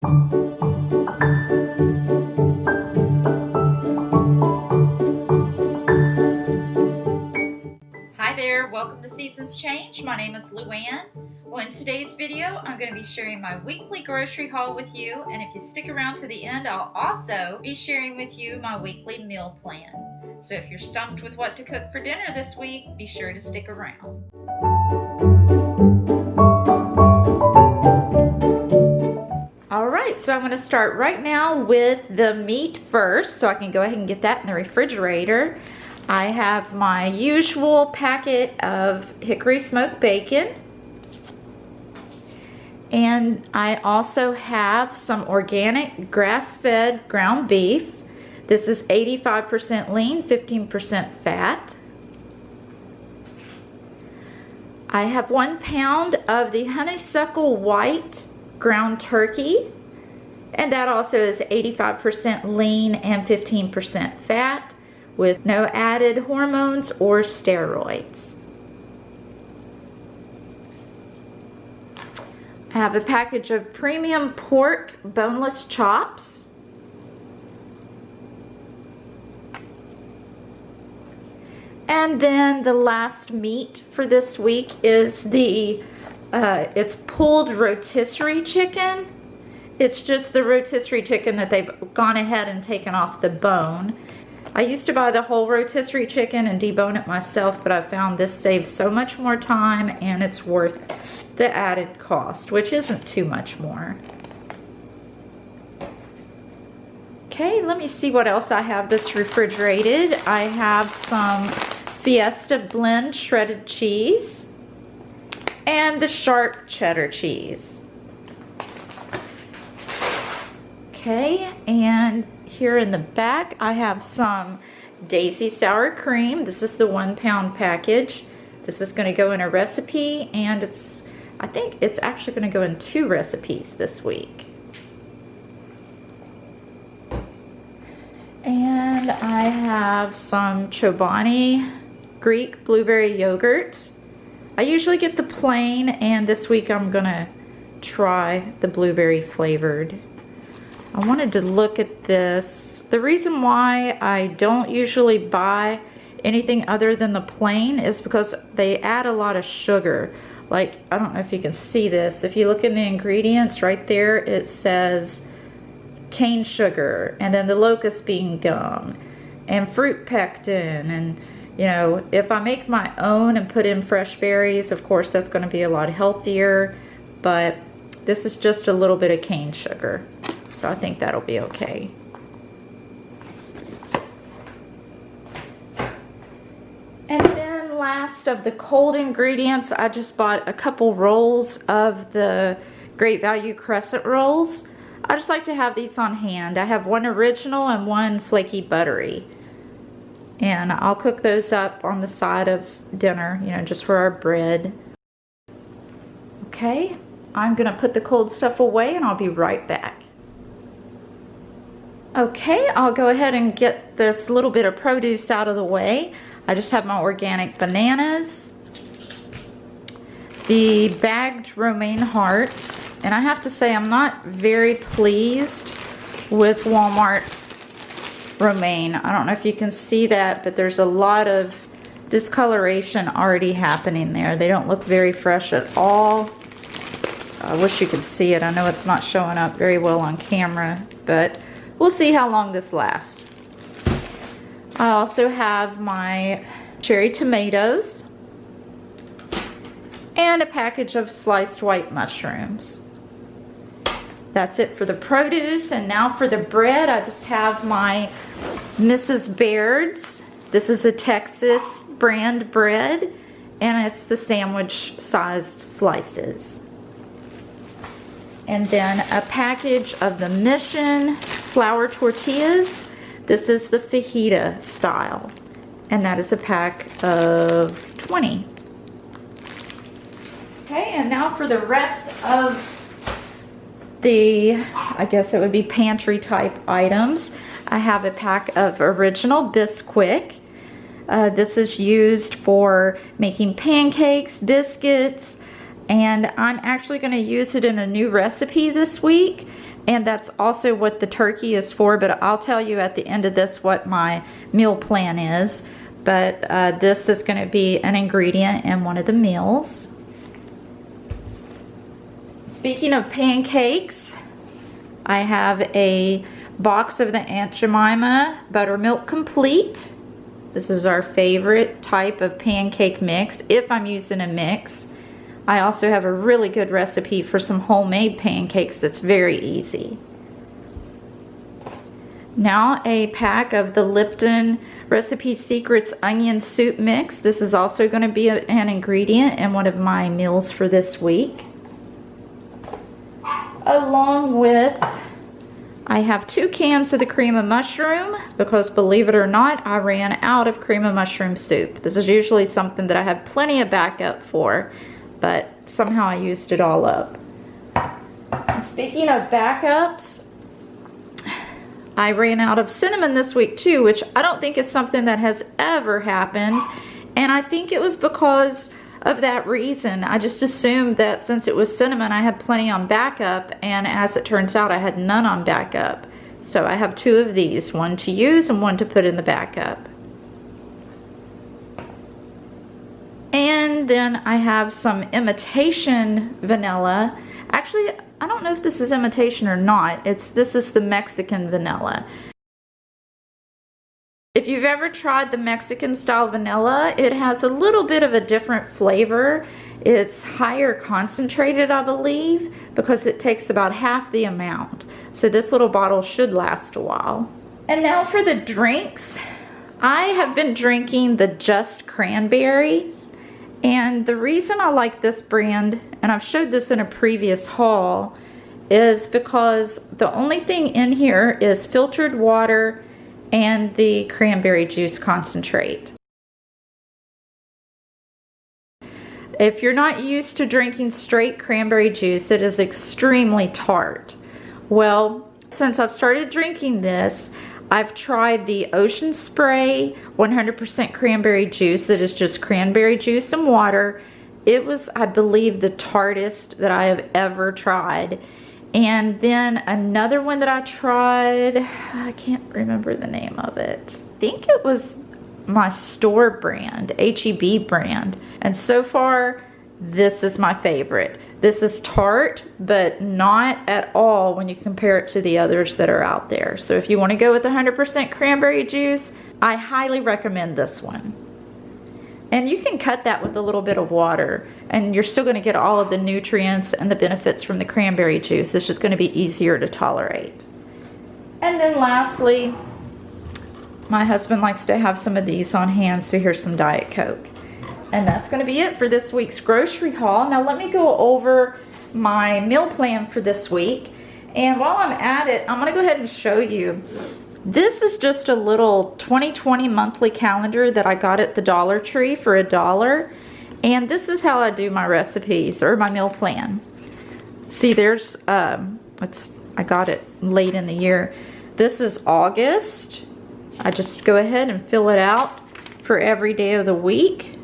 Hi there, welcome to Seasons Change. My name is Luann. Well, in today's video, I'm going to be sharing my weekly grocery haul with you, and if you stick around to the end, I'll also be sharing with you my weekly meal plan. So if you're stumped with what to cook for dinner this week, be sure to stick around. Alright, so I'm going to start right now with the meat first, so I can go ahead and get that in the refrigerator. I have my usual packet of hickory smoked bacon. And I also have some organic grass-fed ground beef. This is 85% lean, 15% fat. I have 1 pound of the honeysuckle white ground turkey. And that also is 85% lean and 15% fat with no added hormones or steroids. I have a package of premium pork boneless chops. And then the last meat for this week is the, it's pulled rotisserie chicken. It's just the rotisserie chicken that they've gone ahead and taken off the bone. I used to buy the whole rotisserie chicken and debone it myself, but I found this saves so much more time and it's worth the added cost, which isn't too much more. Okay, let me see what else I have that's refrigerated. I have some Fiesta blend shredded cheese and the sharp cheddar cheese. Okay, and here in the back I have some Daisy sour cream. This is the 1 pound package. This is going to go in a recipe, and I think it's actually going to go in 2 recipes this week. And I have some Chobani Greek blueberry yogurt. I usually get the plain, and this week I'm going to try the blueberry flavored. I wanted to look at this. The reason why I don't usually buy anything other than the plain is because they add a lot of sugar. Like, I don't know if you can see this. If you look in the ingredients right there, it says cane sugar, and then the locust bean gum, and fruit pectin. And, you know, if I make my own and put in fresh berries, of course, that's going to be a lot healthier. But this is just a little bit of cane sugar. So I think that'll be okay. And then last of the cold ingredients, I just bought a couple rolls of the Great Value crescent rolls. I just like to have these on hand. I have 1 original and 1 flaky buttery. And I'll cook those up on the side of dinner, you know, just for our bread. Okay, I'm gonna put the cold stuff away and I'll be right back. Okay, I'll go ahead and get this little bit of produce out of the way. I just have my organic bananas, the bagged romaine hearts, and I have to say I'm not very pleased with Walmart's romaine. I don't know if you can see that, but there's a lot of discoloration already happening there. They don't look very fresh at all. I wish you could see it. I know it's not showing up very well on camera, but we'll see how long this lasts. I also have my cherry tomatoes and a package of sliced white mushrooms. That's it for the produce. And now for the bread, I just have my Mrs. Baird's. This is a Texas brand bread, and it's the sandwich sized slices. And then a package of the Mission flour tortillas. This is the fajita style, and that is a pack of 20. Okay, and now for the rest of the, I guess it would be pantry type items. I have a pack of original Bisquick. This is used for making pancakes, biscuits, and I'm actually going to use it in a new recipe this week. And that's also what the turkey is for, but I'll tell you at the end of this what my meal plan is. But this is going to be an ingredient in one of the meals. Speaking of pancakes, I have a box of the Aunt Jemima Buttermilk Complete. This is our favorite type of pancake mix, if I'm using a mix. I also have a really good recipe for some homemade pancakes that's very easy. Now a pack of the Lipton Recipe Secrets Onion Soup Mix. This is also going to be an ingredient in one of my meals for this week. Along with, I have 2 cans of the cream of mushroom because, believe it or not, I ran out of cream of mushroom soup. This is usually something that I have plenty of backup for, but somehow I used it all up. And speaking of backups, I ran out of cinnamon this week too, which I don't think is something that has ever happened. And I think it was because of that reason. I just assumed that since it was cinnamon, I had plenty on backup, and as it turns out, I had none on backup. So I have 2 of these, one to use and one to put in the backup. And then I have some imitation vanilla. Actually, I don't know if this is imitation or not. This is the Mexican vanilla. If you've ever tried the Mexican style vanilla, it has a little bit of a different flavor. It's higher concentrated, I believe, because it takes about half the amount. So this little bottle should last a while. And now for the drinks. I have been drinking the Just Cranberry. And the reason I like this brand, and I've showed this in a previous haul, is because the only thing in here is filtered water and the cranberry juice concentrate. If you're not used to drinking straight cranberry juice, it is extremely tart. Well, since I've started drinking this, I've tried the Ocean Spray 100% cranberry juice that is just cranberry juice and water. It was, I believe, the tartest that I have ever tried. And then another one that I tried, I can't remember the name of it. I think it was my store brand, HEB brand. And so far, this is my favorite. This is tart, but not at all when you compare it to the others that are out there. So if you want to go with 100% cranberry juice, I highly recommend this one. And you can cut that with a little bit of water, and you're still going to get all of the nutrients and the benefits from the cranberry juice. It's just going to be easier to tolerate. And then lastly, my husband likes to have some of these on hand, so here's some Diet Coke. And that's going to be it for this week's grocery haul. Now let me go over my meal plan for this week. And while I'm at it, I'm going to go ahead and show you. This is just a little 2020 monthly calendar that I got at the Dollar Tree for $1. And this is how I do my recipes or my meal plan. See, there's, I got it late in the year. This is August. I just go ahead and fill it out for every day of the week.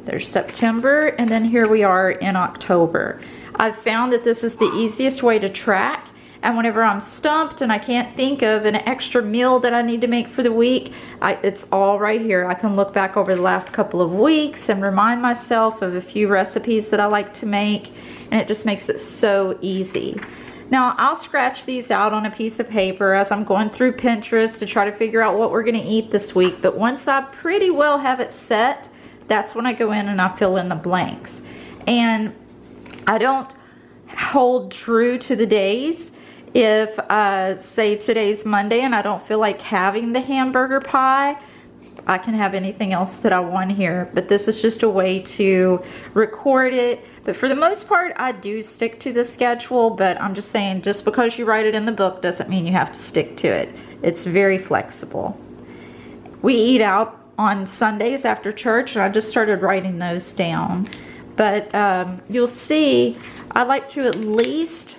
There's September, and then here we are in October. I've found that this is the easiest way to track. And whenever I'm stumped and I can't think of an extra meal that I need to make for the week, it's all right here. I can look back over the last couple of weeks and remind myself of a few recipes that I like to make, and it just makes it so easy. Now, I'll scratch these out on a piece of paper as I'm going through Pinterest to try to figure out what we're going to eat this week. But once I pretty well have it set, that's when I go in and I fill in the blanks. And I don't hold true to the days. If, say today's Monday and I don't feel like having the hamburger pie, I can have anything else that I want here. But this is just a way to record it. But for the most part, I do stick to the schedule. But I'm just saying, just because you write it in the book doesn't mean you have to stick to it. It's very flexible. We eat out on Sundays after church, and I just started writing those down. But you'll see, I like to at least,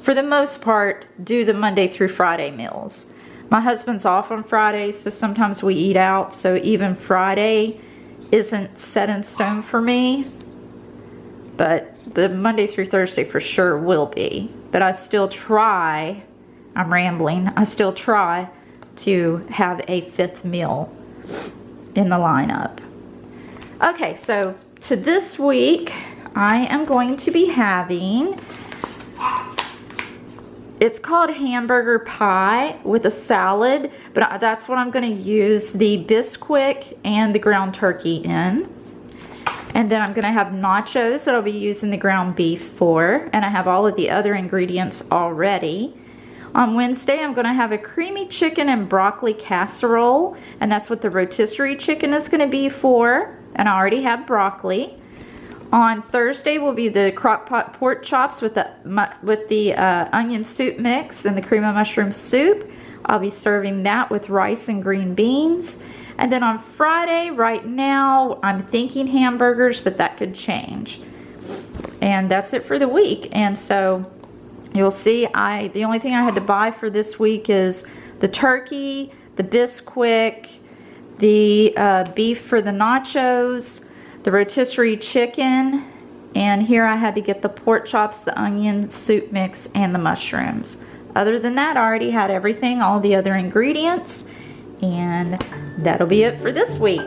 for the most part, do the Monday through Friday meals. My husband's off on Friday, so sometimes we eat out, so even Friday isn't set in stone for me, but the Monday through Thursday for sure will be. but I still try, I'm rambling, I still try to have a 5th meal in the lineup. Okay, so to this week, I am going to be having, it's called hamburger pie with a salad, but that's what I'm going to use the Bisquick and the ground turkey in. And then I'm going to have nachos that I'll be using the ground beef for, and I have all of the other ingredients already. On Wednesday, I'm going to have a creamy chicken and broccoli casserole, and that's what the rotisserie chicken is going to be for, and I already have broccoli. On Thursday will be the crock pot pork chops with the onion soup mix and the cream of mushroom soup. I'll be serving that with rice and green beans. And then on Friday, right now, I'm thinking hamburgers, but that could change. And that's it for the week. And so you'll see, the only thing I had to buy for this week is the turkey, the Bisquick, the beef for the nachos, the rotisserie chicken, and here I had to get the pork chops, the onion soup mix, and the mushrooms. Other than that, I already had everything, all the other ingredients, and that'll be it for this week.